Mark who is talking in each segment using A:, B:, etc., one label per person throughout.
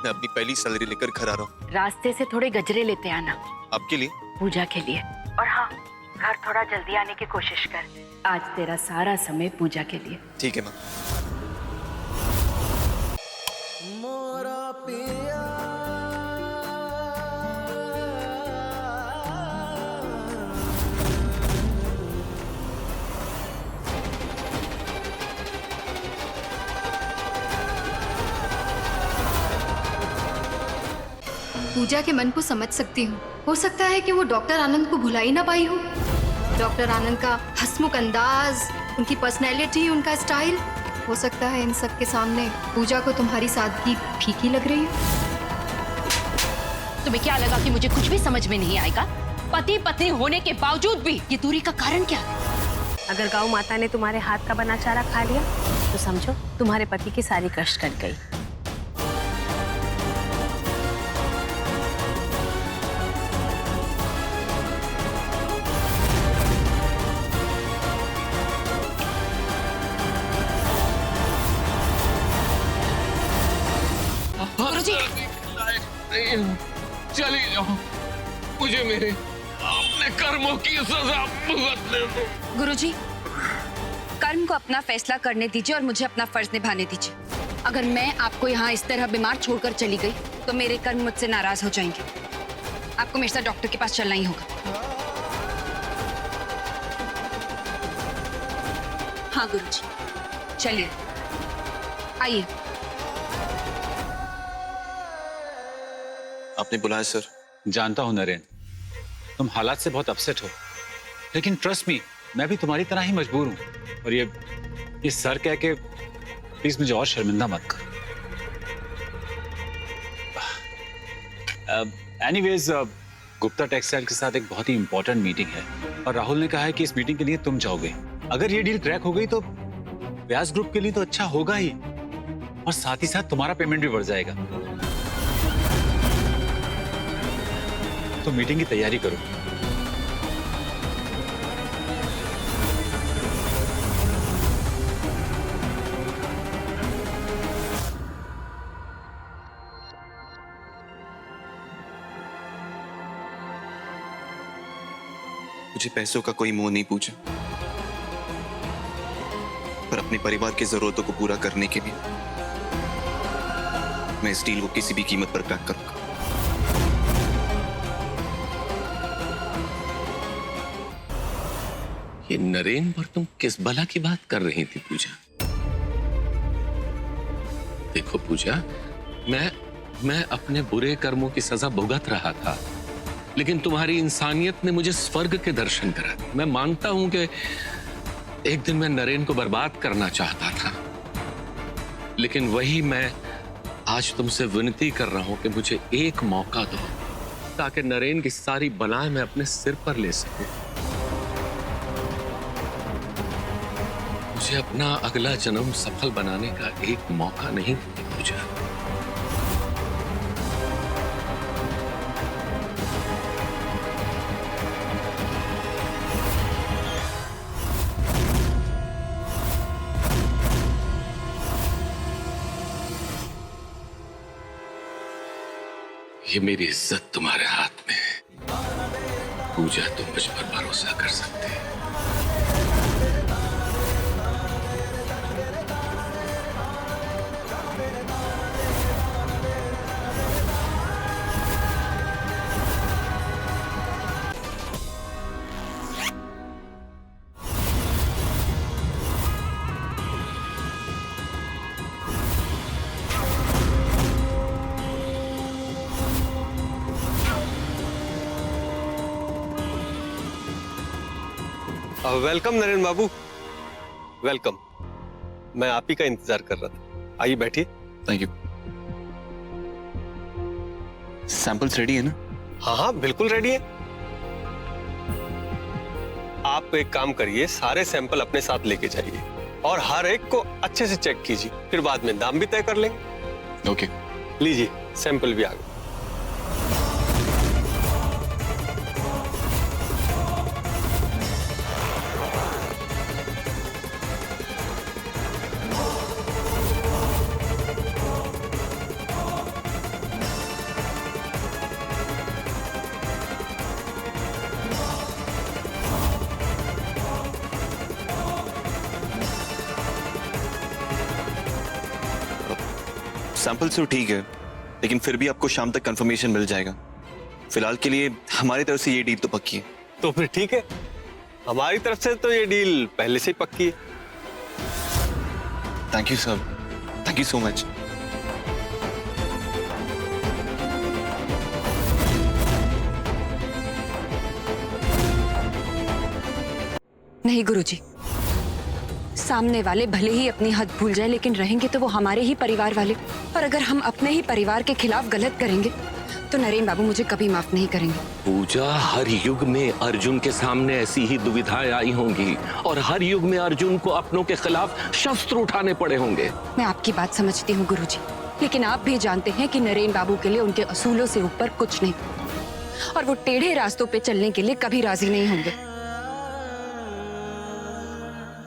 A: मैं अपनी पहली सैलरी लेकर घर आ रहा हूँ।
B: रास्ते से थोड़े गजरे लेते आना।
A: आपके लिए?
B: पूजा के लिए। और हाँ, घर थोड़ा जल्दी आने की कोशिश कर। आज तेरा सारा समय पूजा के लिए।
A: ठीक है माँ।
C: पूजा के मन को समझ सकती हूँ। हो सकता है कि वो डॉक्टर आनंद को भुला ही ना पाई हो। डॉक्टर आनंद का हंसमुख अंदाज, उनकी पर्सनैलिटी, उनका स्टाइल, हो सकता है इन सब के सामने पूजा को तुम्हारी सादगी फीकी लग रही हो।
B: तुम्हें क्या लगा कि मुझे कुछ भी समझ में नहीं आएगा? पति पत्नी होने के बावजूद भी ये दूरी का कारण क्या है?
D: अगर गौ माता ने तुम्हारे हाथ का बना चारा खा लिया तो समझो तुम्हारे पति की सारी कष्ट कट गई।
B: गुरुजी,
E: चली जाओ, मुझे मेरे अपने कर्मों की सजा भुगतने दो।
F: गुरुजी, कर्म को अपना फैसला करने दीजिए और मुझे अपना फर्ज निभाने दीजिए। अगर मैं आपको यहाँ इस तरह बीमार छोड़कर चली गई तो मेरे कर्म मुझसे नाराज हो जाएंगे। आपको मेरे साथ डॉक्टर के पास चलना ही होगा। हाँ गुरुजी, चलिए, आइए।
A: आपने बुलाया सर?
G: जानता हूं नरेन, तुम हालात से बहुत अपसेट हो, लेकिन ट्रस्ट मी, मैं भी तुम्हारी तरह ही मजबूर हूं। और ये सर कह के प्लीज मुझे और शर्मिंदा मत कर। एनीवेज, गुप्ता टेक्सटाइल के साथ एक बहुत ही इंपॉर्टेंट मीटिंग है और राहुल ने कहा है कि इस मीटिंग के लिए तुम जाओगे। अगर ये डील क्रैक हो गई तो व्यास ग्रुप के लिए तो अच्छा होगा ही, और साथ ही साथ तुम्हारा पेमेंट भी बढ़ जाएगा। तो मीटिंग की तैयारी करो।
A: मुझे पैसों का कोई मोह नहीं पूछा, पर अपने परिवार की जरूरतों को पूरा करने के लिए मैं इस डील को किसी भी कीमत पर क्रैक करूंगा।
E: ये नरेन पर तुम किस भला की बात कर रही थी पूजा? देखो पूजा, मैं अपने बुरे कर्मों की सजा भुगत रहा था, लेकिन तुम्हारी इंसानियत ने मुझे स्वर्ग के दर्शन करा दिए। मैं मानता हूं कि एक दिन मैं नरेन को बर्बाद करना चाहता था, लेकिन वही मैं आज तुमसे विनती कर रहा हूं कि मुझे एक मौका दो ताकि नरेन की सारी बलाएं मैं अपने सिर पर ले सकूं। मुझे अपना अगला जन्म सफल बनाने का एक मौका नहीं देती पूजा। ये मेरी इज्जत तुम्हारे हाथ में है पूजा, तुम मुझ पर भरोसा कर सकते हैं।
H: वेलकम नरेन बाबू, वेलकम। मैं आप ही का इंतजार कर रहा था। आइए बैठिए।
A: Thank you. सैंपल्स रेडी है ना?
H: हाँ हाँ बिल्कुल रेडी है। आप एक काम करिए, सारे सैंपल अपने साथ लेके जाइए और हर एक को अच्छे से चेक कीजिए, फिर बाद में दाम भी तय कर लेंगे।
A: ओके।
H: लीजिए, सैंपल भी आ गए।
A: सैंपल तो ठीक है, लेकिन फिर भी आपको शाम तक कंफर्मेशन मिल जाएगा। फिलहाल के लिए हमारी तरफ से ये डील तो पक्की है।
H: तो फिर ठीक है, हमारी तरफ से तो ये डील पहले से ही पक्की है।
A: Thank you sir, thank you so much.
F: नहीं गुरुजी, सामने वाले भले ही अपनी हद भूल जाए, लेकिन रहेंगे तो वो हमारे ही परिवार वाले। और अगर हम अपने ही परिवार के खिलाफ गलत करेंगे तो नरेन बाबू मुझे कभी माफ नहीं करेंगे।
E: पूजा, हर युग में अर्जुन के सामने ऐसी ही दुविधाएं आई होंगी और हर युग में अर्जुन को अपनों के खिलाफ शस्त्र उठाने पड़े होंगे।
F: मैं आपकी बात समझती हूँ गुरुजी, लेकिन आप भी जानते हैं कि नरेन बाबू के लिए उनके असूलों से ऊपर कुछ नहीं, और वो टेढ़े रास्तों पे चलने के लिए कभी राजी नहीं होंगे।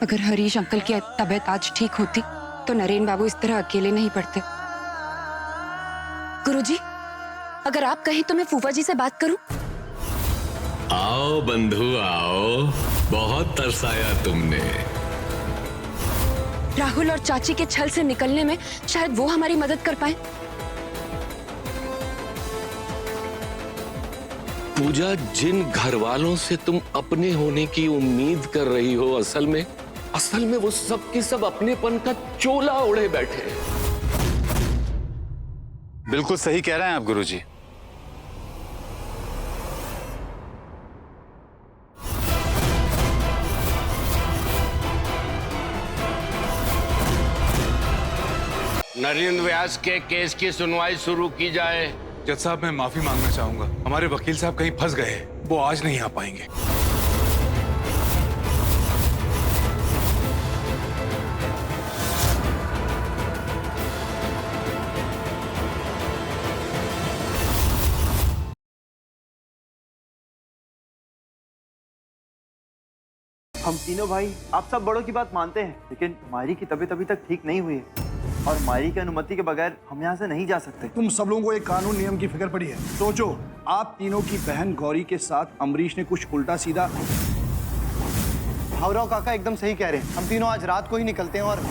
F: अगर हरीश अंकल की तबीयत आज ठीक होती तो नरेन बाबू इस तरह अकेले नहीं पड़ते। गुरुजी, अगर आप कहें तो मैं फूफा जी से बात करूं?
E: आओ बंधु आओ, बहुत तरसाया तुमने।
F: राहुल और चाची के छल से निकलने में शायद वो हमारी मदद कर पाए।
E: पूजा, जिन घर वालों से तुम अपने होने की उम्मीद कर रही हो, असल में वो सब के सब अपनेपन का चोला ओढ़े बैठे हैं।
G: बिल्कुल सही कह रहे हैं आप गुरुजी।
I: नरेंद्र व्यास के केस की सुनवाई शुरू की जाए।
J: जज साहब, मैं माफी मांगना चाहूंगा। हमारे वकील साहब कहीं फंस गए हैं, वो आज नहीं आ पाएंगे।
K: हम तीनों भाई आप सब बड़ों की बात मानते हैं, लेकिन मायरी की तबीयत अभी तक ठीक नहीं हुई है और मायरी की अनुमति के बगैर हम यहाँ से नहीं जा सकते।
L: तुम सब लोगों को एक कानून नियम की फिक्र पड़ी है। सोचो, आप तीनों की बहन गौरी के साथ अमरीश ने कुछ उल्टा सीधा।
K: भावराव काका एकदम सही कह रहे हैं। हम तीनों आज रात को ही निकलते हैं और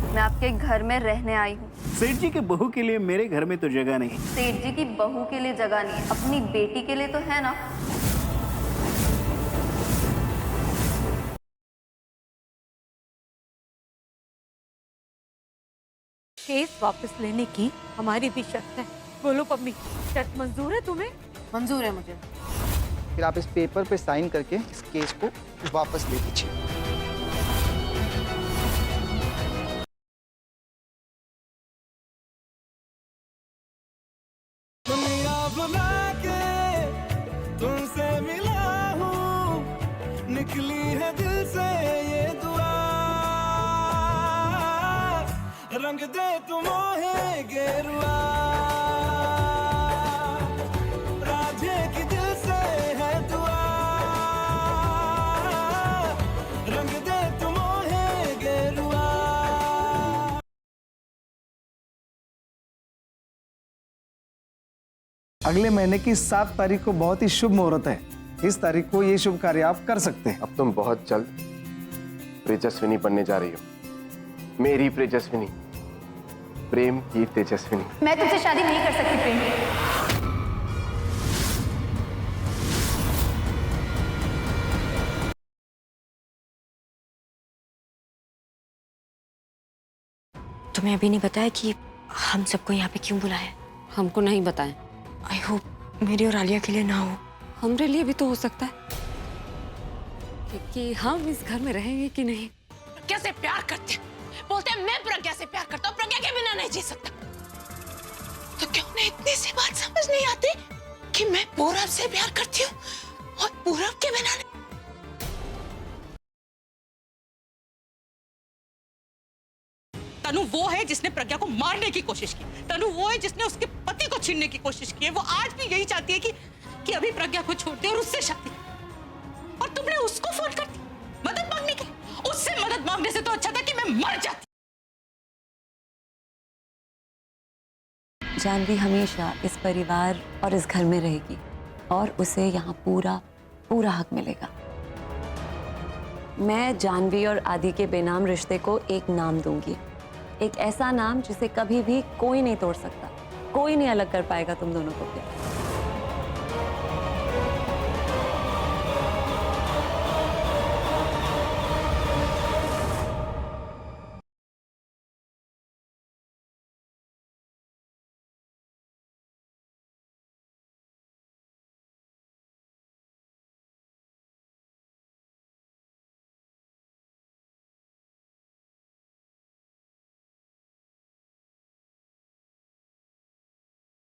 M: मैं आपके घर में रहने आई हूँ।
L: सेठ जी के बहू के लिए मेरे घर में तो जगह नहीं।
M: सेठ जी की बहू के लिए जगह नहीं है, अपनी बेटी के लिए तो है ना।
D: केस वापस लेने की हमारी भी शर्त है। बोलो पम्मी, शर्त मंजूर है तुम्हें?
M: मंजूर है मुझे।
K: फिर आप इस पेपर पे साइन करके इस केस को वापस ले लीजिए।
N: तुमसे मिला हूँ, निकली है दिल से ये दुआ, रंग दे तुम है गेरुआ, राधे की दिल से है दुआ, रंग दे तुम है गेरुआ।
L: अगले महीने की 7 तारीख को बहुत ही शुभ मुहूर्त है। इस तारीख को ये शुभ कार्य आप कर सकते हैं।
I: अब तुम बहुत जल्द तेजस्विनी बनने जा रही हो। मेरी तेजस्विनी, प्रेम की तेजस्विनी।
M: मैं तुमसे शादी नहीं कर सकती प्रेम।
F: तुम्हें अभी नहीं बताया कि हम सबको यहाँ पे क्यों बुलाया? हमको नहीं बताया। आई होप मेरी और आलिया के लिए ना हो। हमरे लिए भी तो हो सकता है कि हम इस घर में रहेंगे कि नहीं।
D: प्रज्ञा से प्यार करते हैं, बोलते हैं मैं प्रज्ञा से प्यार करता हूँ, प्रज्ञा के बिना नहीं जी सकता। तो क्यों उन्हें इतनी सी बात समझ नहीं आती कि मैं पूरब से प्यार करती हूँ और पूरब के बिना नहीं।
O: तनु वो है जिसने प्रज्ञा को मारने की कोशिश की। तनु वो है जिसने उसके पति को छीनने की कोशिश की है। वो आज भी यही चाहती है कि अभी प्रज्ञा को छोड़ दे और उससे शादी। और तुमने उसको फोन कर दी मदद मांगने के लिए। उससे मदद मांगने से तो अच्छा था कि मैं मर जाती।
F: जानवी हमेशा इस परिवार और इस घर में रहेगी और उसे यहाँ पूरा पूरा हक मिलेगा। मैं जानवी और आदि के बेनाम रिश्ते को एक नाम दूंगी
M: एक ऐसा नाम जिसे कभी भी कोई नहीं तोड़ सकता, कोई नहीं अलग कर पाएगा तुम दोनों को प्यार।